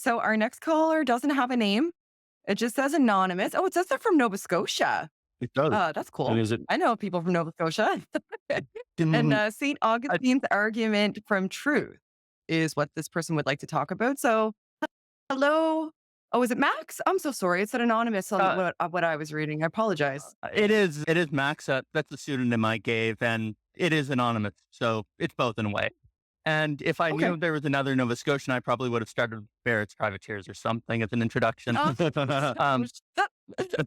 So our next caller doesn't have a name. It just says anonymous. Oh, it says they're from Nova Scotia. It does. That's And cool. is it I know people from Nova Scotia. And can St. I Augustine's argument from truth is what this person would like to talk about. So, hello. Oh, is it Max? I'm so sorry. It said anonymous on uh, what I was reading. I apologize. it is Max. That's the pseudonym I gave, and it is anonymous, so it's both in a way. And if I Okay. knew there was another Nova Scotian, I probably would have started with Barrett's Privateers or something as an introduction. Oh, Um,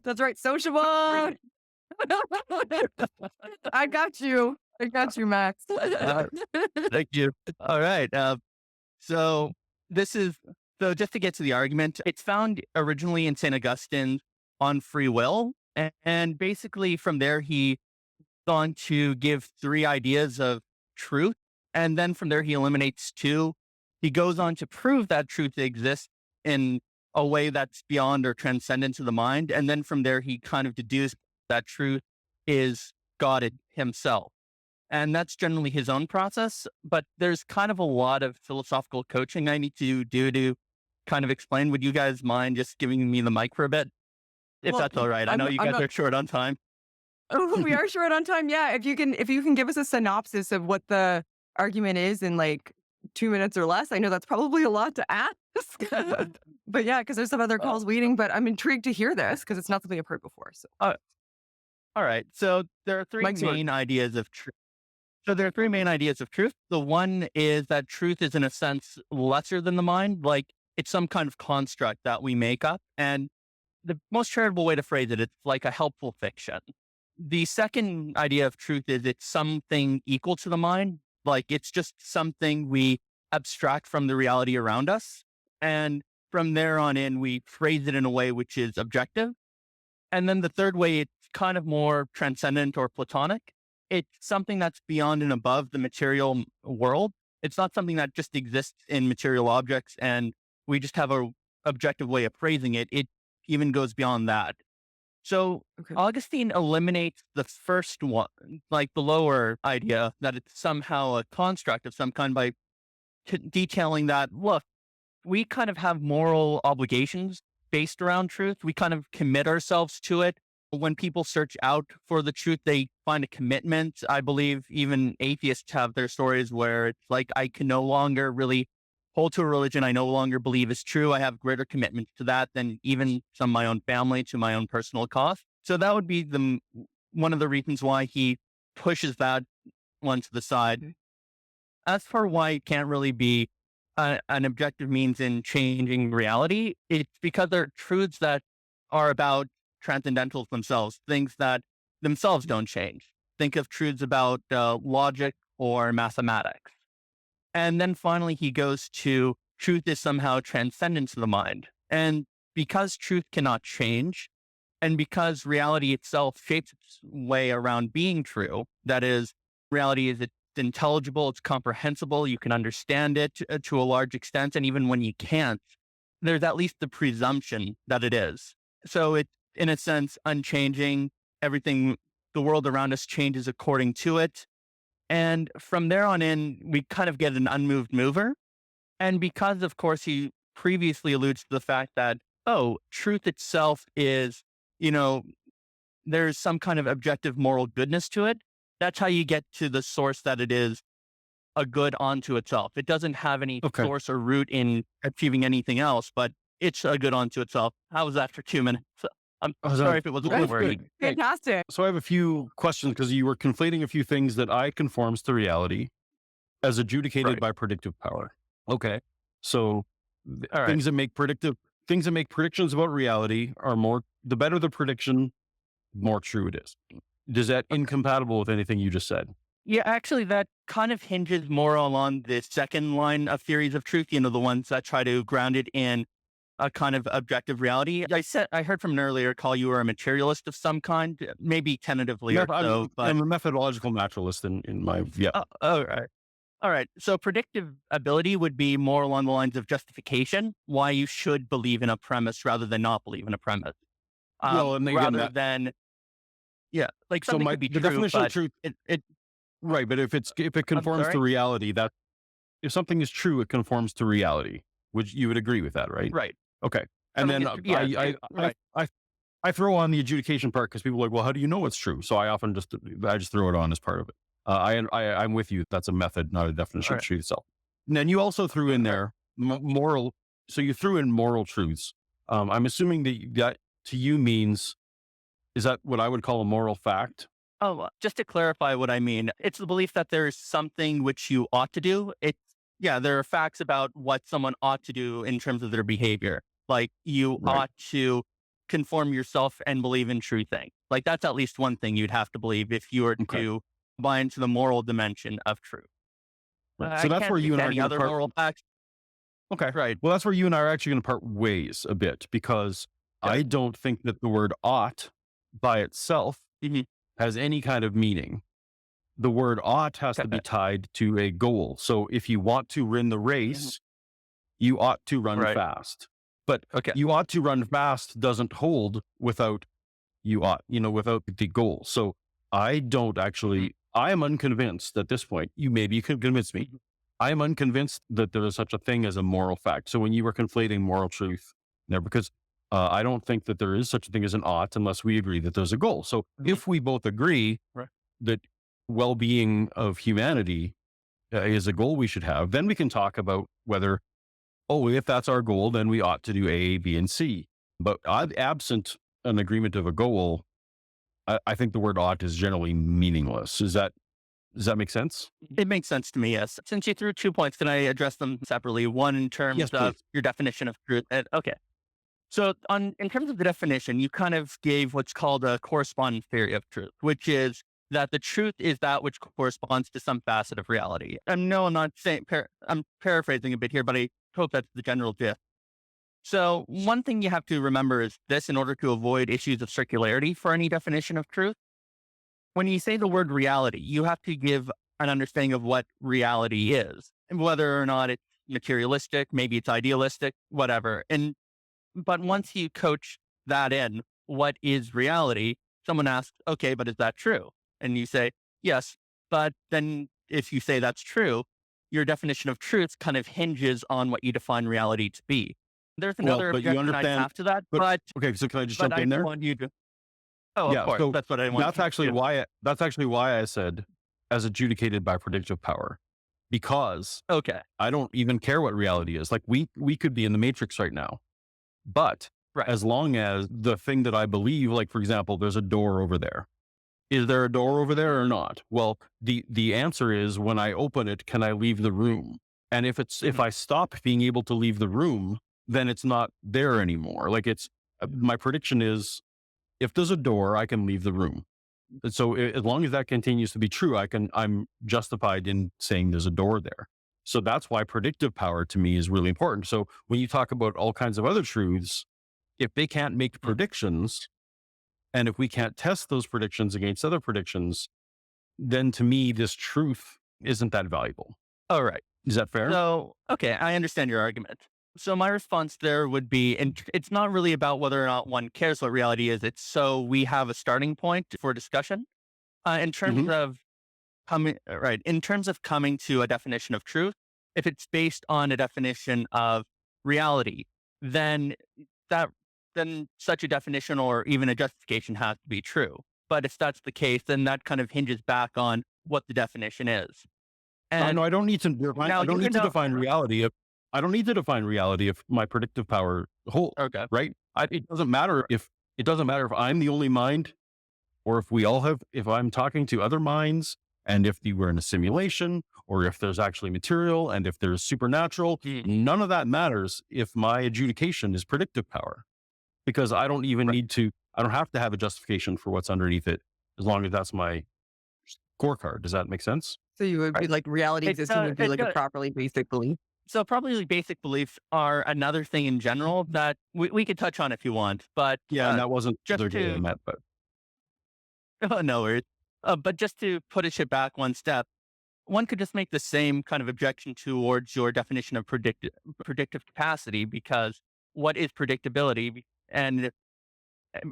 that's right. Sociable. I got you. I got you, Max. uh, thank you. All right. So this is just to get to the argument. It's found originally in Saint Augustine on free will, and basically from there he gone to give three ideas of truth. And then from there, he eliminates two. He goes on to prove that truth exists in a way that's beyond or transcendent to the mind. And then from there, he kind of deduced that truth is God himself. And that's generally his own process. But there's kind of a lot of philosophical coaching I need to do to kind of explain. Would you guys mind just giving me the mic for a bit? If Well, that's all right. I know you I'm guys not. are short on time. Oh, we are short on time. Yeah, if you can give us a synopsis of what the argument is in like 2 minutes or less. I know that's probably a lot to ask, but yeah, because there's some other Uh, calls waiting. But I'm intrigued to hear this because it's not something I've heard before. So, uh, all right. So there are three Mike's yours. main ideas of truth. So there are three main ideas of truth. The one is that truth is, in a sense, lesser than the mind, like it's some kind of construct that we make up. And the most charitable way to phrase it, it's like a helpful fiction. The second idea of truth is it's something equal to the mind, like it's just something we abstract from the reality around us. And from there on in, we phrase it in a way which is objective. And then the third way, it's kind of more transcendent or platonic. It's something that's beyond and above the material world. It's not something that just exists in material objects and we just have a objective way of phrasing it. It even goes beyond that. So Okay. Augustine eliminates the first one, like the lower idea that it's somehow a construct of some kind by detailing that, look, we kind of have moral obligations based around truth. We kind of commit ourselves to it. When people search out for the truth, they find a commitment. I believe even atheists have their stories where it's like, I can no longer really hold to a religion I no longer believe is true. I have greater commitment to that than even some of my own family, to my own personal cost. So that would be one of the reasons why he pushes that one to the side. Okay. As for why it can't really be an objective means in changing reality, it's because there are truths that are about transcendentals themselves, things that themselves don't change. Think of truths about logic or mathematics. And then finally, he goes to truth is somehow transcendent to the mind. And because truth cannot change, and because reality itself shapes its way around being true, that is, reality is it's intelligible, it's comprehensible, you can understand it to a large extent. And even when you can't, there's at least the presumption that it is. So it's, in a sense, unchanging. Everything, the world around us changes according to it. And from there on in, we kind of get an unmoved mover. And because, of course, he previously alludes to the fact that, oh, truth itself is, you know, there's some kind of objective moral goodness to it. That's how you get to the source that it is a good onto itself. It doesn't have any Okay. source or root in achieving anything else, but it's a good onto itself. How was that for 2 minutes? I'm Oh, sorry if it was a that little was wordy. good. Fantastic. So I have a few questions because you were conflating a few things that I conforms to reality as adjudicated Right. by predictive power. Okay. So All right. things that make predictions about reality are the better the prediction, more true it is. Is that incompatible with anything you just said? Yeah, actually, that kind of hinges more along the second line of theories of truth, the ones that try to ground it in a kind of objective reality. I heard from an earlier call you were a materialist of some kind, maybe tentatively or so, but I'm a methodological naturalist in my, yeah. all right. All right. So predictive ability would be more along the lines of justification, why you should believe in a premise rather than not believe in a premise. Well, and again, Rather than, yeah, like so something could be the true, definition of but truth, it right. But if it conforms to sorry? reality, if something is true, it conforms to reality. You would agree with that, right? Right. Okay. And then Right. I throw on the adjudication part because people are like, well, how do you know what's true? So I just throw it on as part of it. I'm with you. That's a method, not a definition of Right. truth itself. And then you also threw in there moral. So you threw in moral truths. I'm assuming that to you means, is that what I would call a moral fact? Oh, just to clarify what I mean, it's the belief that there's something which you ought to do. There are facts about what someone ought to do in terms of their behavior. Like you Right. ought to conform yourself and believe in true things. Like that's at least one thing you'd have to believe if you were Okay. to buy into the moral dimension of truth. Right. So I that's can't where think you of and I are any going to other part. moral facts. Okay. Right. Well, that's where you and I are actually going to part ways a bit, because Yeah. I don't think that the word ought by itself Mhm. has any kind of meaning. The word ought has to be tied to a goal. So if you want to win the race, you ought to run Right. fast. But Okay. you ought to run fast doesn't hold without without the goal. So I don't actually, I am unconvinced at this point. Maybe you could convince me. I am unconvinced that there is such a thing as a moral fact. So when you were conflating moral truth there, because I don't think that there is such a thing as an ought unless we agree that there's a goal. So if we both agree Right. that well-being of humanity is a goal we should have, then we can talk about whether, if that's our goal, then we ought to do A, B, and C. But absent an agreement of a goal, I think the word ought is generally meaningless. Does that make sense? It makes sense to me, yes. Since you threw 2 points, can I address them separately? One in terms Yes, of please. your definition of truth. Okay. So in terms of the definition, you kind of gave what's called a correspondence theory of truth, which is that the truth is that which corresponds to some facet of reality. And no, I'm not saying, I'm paraphrasing a bit here, but I hope that's the general gist. So one thing you have to remember is this in order to avoid issues of circularity for any definition of truth. When you say the word reality, you have to give an understanding of what reality is and whether or not it's materialistic, maybe it's idealistic, whatever. But once you coach that in, what is reality? Someone asks, okay, but is that true? And you say, yes. But then if you say that's true, your definition of truth kind of hinges on what you define reality to be. There's another But you objection I'd understand. have to that, But okay, so can I just but jump I in there? want you to. Oh, of Yeah. course. So That's what I want. that's actually why. That's actually why I said as adjudicated by predictive power, because Okay. I don't even care what reality is. Like we could be in the matrix right now, but Right. as long as the thing that I believe, like for example, there's a door over there. Is there a door over there or not? Well, the answer is when I open it, can I leave the room? And if I stop being able to leave the room, then it's not there anymore. Like my prediction is if there's a door, I can leave the room. So as long as that continues to be true, I'm justified in saying there's a door there. So that's why predictive power to me is really important. So when you talk about all kinds of other truths, if they can't make predictions, and if we can't test those predictions against other predictions, then to me, this truth isn't that valuable. All right. Is that fair? So, okay, I understand your argument. So my response there would be, and it's not really about whether or not one cares what reality is. It's so we have a starting point for discussion. In terms of in terms of coming to a definition of truth, if it's based on a definition of reality, then then such a definition or even a justification has to be true. But if that's the case, then that kind of hinges back on what the definition is. And No, I don't need to define. now I don't you need to can know. define reality. I don't need to define reality if my predictive power holds. Okay. Right? It doesn't matter if I'm the only mind, or if we all have. If I'm talking to other minds, and if we're in a simulation, or if there's actually material, and if there's supernatural, none of that matters if my adjudication is predictive power, because I don't even need to. I don't have to have a justification for what's underneath it, as long as that's my scorecard. Does that make sense? So you would be like reality It existing does. would be It like a does. properly basic belief. So probably basic beliefs are another thing in general that we could touch on if you want. But Yeah, and that wasn't just the game I to meant, but no worries. But just to push it back one step, one could just make the same kind of objection towards your definition of predictive capacity, because what is predictability? And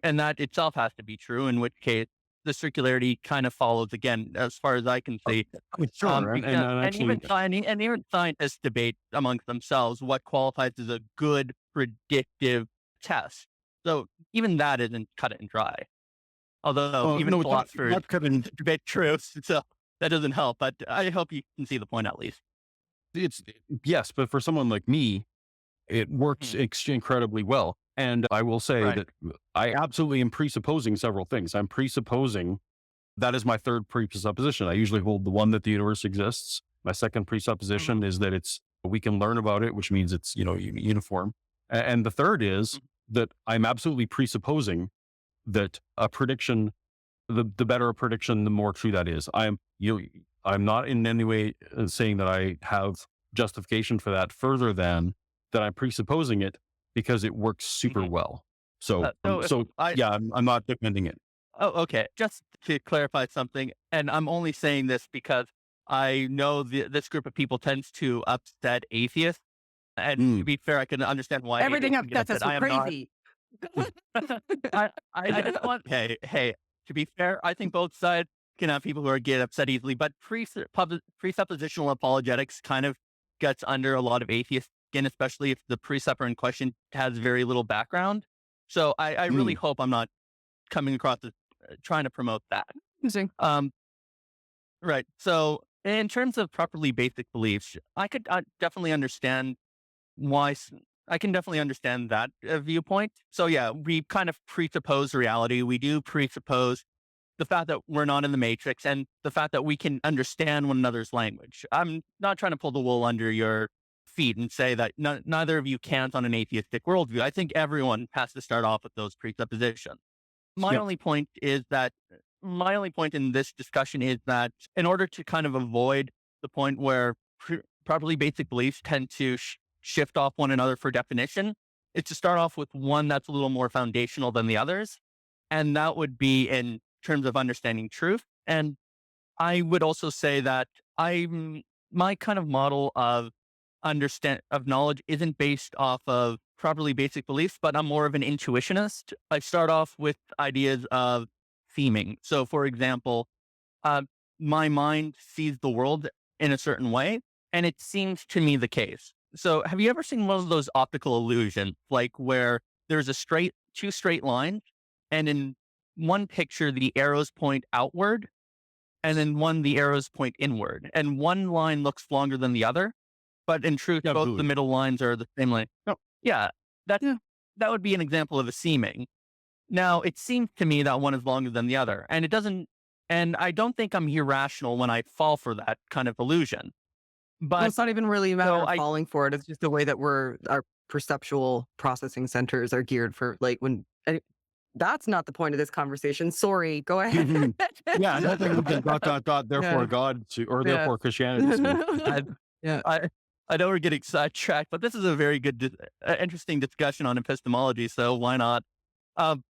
that itself has to be true, in which case the circularity kind of follows again, as far as I can see. Sure. Because, And and actually, even scientists debate amongst themselves what qualifies as a good predictive test. So even that isn't cut and dry. Although oh, even no, philosophers not cutting. debate truth, so that doesn't help. But I hope you can see the point at least. It's yes, but for someone like me, it works Mhm. incredibly well. And I will say Right. that I absolutely am presupposing several things. I'm presupposing that is my third presupposition. I usually hold the one that the universe exists. My second presupposition Mhm. is that we can learn about it, which means it's uniform. And the third is Mhm. that I'm absolutely presupposing that a prediction, the better a prediction, the more true that is. I'm not in any way saying that I have justification for that further than that I'm presupposing it because it works super Mhm. well. So, So if I yeah, I'm not defending it. Oh, okay. Just to clarify something, and I'm only saying this because I know this group of people tends to upset atheists. And to Mm. be fair, I can understand why Everything atheists can get upsets us. upset. We're I am not. crazy. I just want. Hey. To be fair, I think both sides can have people who are get upset easily, but presuppositional apologetics kind of gets under a lot of atheists skin, especially if the presupper in question has very little background. So I really Mm. hope I'm not coming across as trying to promote that. Interesting. Um, right. So in terms of properly basic beliefs, I could definitely understand why I can definitely understand that viewpoint. So yeah, we kind of presuppose reality. We do presuppose the fact that we're not in the matrix and the fact that we can understand one another's language. I'm not trying to pull the wool under your feet and say that neither of you can't on an atheistic worldview. I think everyone has to start off with those presuppositions. My Yep. only point is that my only point in this discussion is that in order to kind of avoid the point where properly basic beliefs tend to shift off one another for definition, it's to start off with one that's a little more foundational than the others. And that would be in terms of understanding truth. And I would also say that my kind of model of knowledge isn't based off of properly basic beliefs, but I'm more of an intuitionist. I start off with ideas of theming. So, for example, uh, my mind sees the world in a certain way, and it seems to me the case. So, have you ever seen one of those optical illusions, like where there's two straight lines, and in one picture the arrows point outward, and in one the arrows point inward, and one line looks longer than the other, but in truth, Yeah, both the absolutely. middle lines are the same length. Yep. Yeah, that Yeah. that would be an example of a seeming. Now, it seems to me that one is longer than the other, and it doesn't. And I don't think I'm irrational when I fall for that kind of illusion. Well, But it's not even really a matter so of I, falling for it. It's just the way that our perceptual processing centers are geared for like when that's not the point of this conversation. Sorry, go ahead. Mhm. Yeah, nothing with the therefore Yeah. God or Yeah. therefore Christianity to me. I, Yeah. I, I know we're getting sidetracked, but this is a very good, interesting discussion on epistemology. So why not?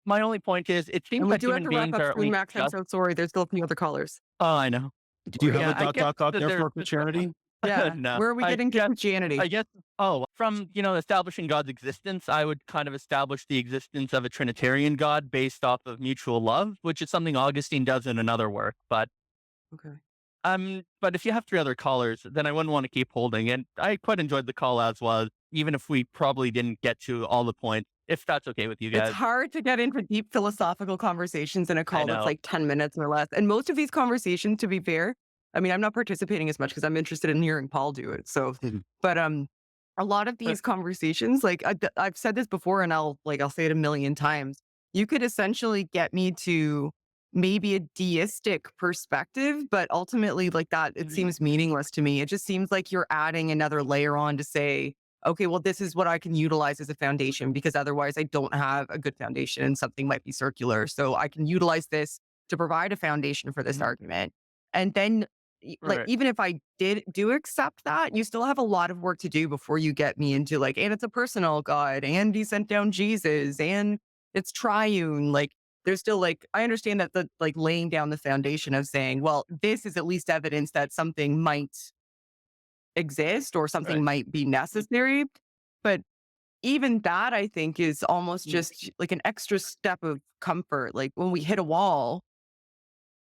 My only point is, it seems And we that do have human to wrap beings up are at soon, least Max. I'm just. so sorry. There's still a few other callers. Oh, I know. Do you have Yeah, a I guess that there's therefore Christianity? Yeah. no. Where are we getting to I Christianity? guess. Oh, from establishing God's existence, I would kind of establish the existence of a Trinitarian God based off of mutual love, which is something Augustine does in another work. Okay. But if you have three other callers, then I wouldn't want to keep holding. And I quite enjoyed the call as was, even if we probably didn't get to all the points. If that's okay with you It's guys, hard to get into deep philosophical conversations in a I call that's know. like 10 minutes or less. And most of these conversations, to be fair, I mean, I'm not participating as much because I'm interested in hearing Paul do it. So, Mhm. but a lot of these conversations, like I've said this before, and I'll say it a million times. You could essentially get me to maybe a deistic perspective, but ultimately, like that, it Mhm. seems meaningless to me. It just seems like you're adding another layer on to say, okay, well, this is what I can utilize as a foundation because otherwise I don't have a good foundation and something might be circular. So I can utilize this to provide a foundation for this Mhm. argument. And then like Right. even if I do accept that, you still have a lot of work to do before you get me into like, and it's a personal God, and he sent down Jesus, and it's triune. Like there's still like I understand that the like laying down the foundation of saying, well, this is at least evidence that something might exist or something Right. might be necessary. But even that, I think, is almost Mm. just like an extra step of comfort. Like when we hit a wall,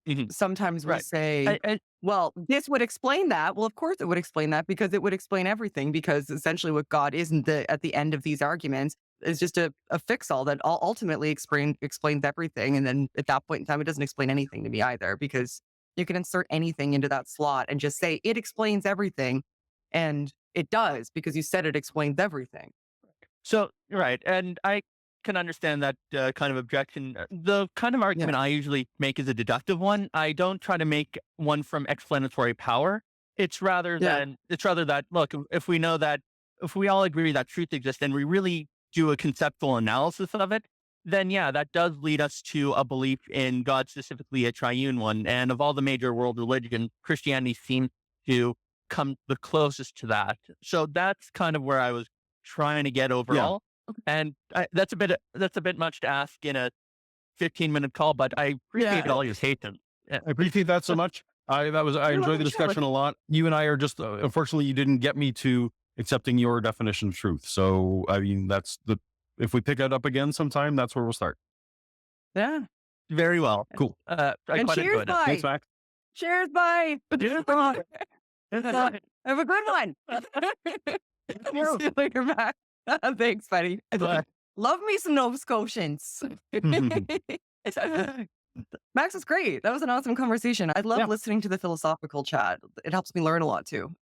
Mhm. sometimes we Right. say, well, this would explain that. Well, of course it would explain that because it would explain everything. Because essentially, what God is not at the end of these arguments is just a fix all that ultimately explains everything. And then at that point in time, it doesn't explain anything to me either because you can insert anything into that slot and just say it explains everything. And it does because you said it explains everything. So, right. And I can understand that kind of objection. The kind of Yeah. argument I usually make is a deductive one. I don't try to make one from explanatory power. Yeah. It's rather that, look, if we know that, if we all agree that truth exists and we really do a conceptual analysis of it, then yeah, that does lead us to a belief in God, specifically a triune one. And of all the major world religions, Christianity seems to come the closest to that. So that's kind of where I was trying to get Yeah. overall. And that's a bit much to ask in a 15-minute call, but I appreciate Yeah. all your patience. Yeah. I appreciate that so much. I You're enjoyed welcome the to share with discussion a lot. You and I are just unfortunately you didn't get me to accepting your definition of truth. So I mean if we pick it up again sometime, that's where we'll start. Yeah. Very well. Cool. I And quite cheers, enjoyed it. Thanks, bye. Max. Cheers, bye. Cheers. Have a good one. See you later, Max. Thanks, buddy. Bye. Love me some Nova Scotians. Max is great. That was an awesome conversation. I love Yeah. listening to the philosophical chat. It helps me learn a lot too.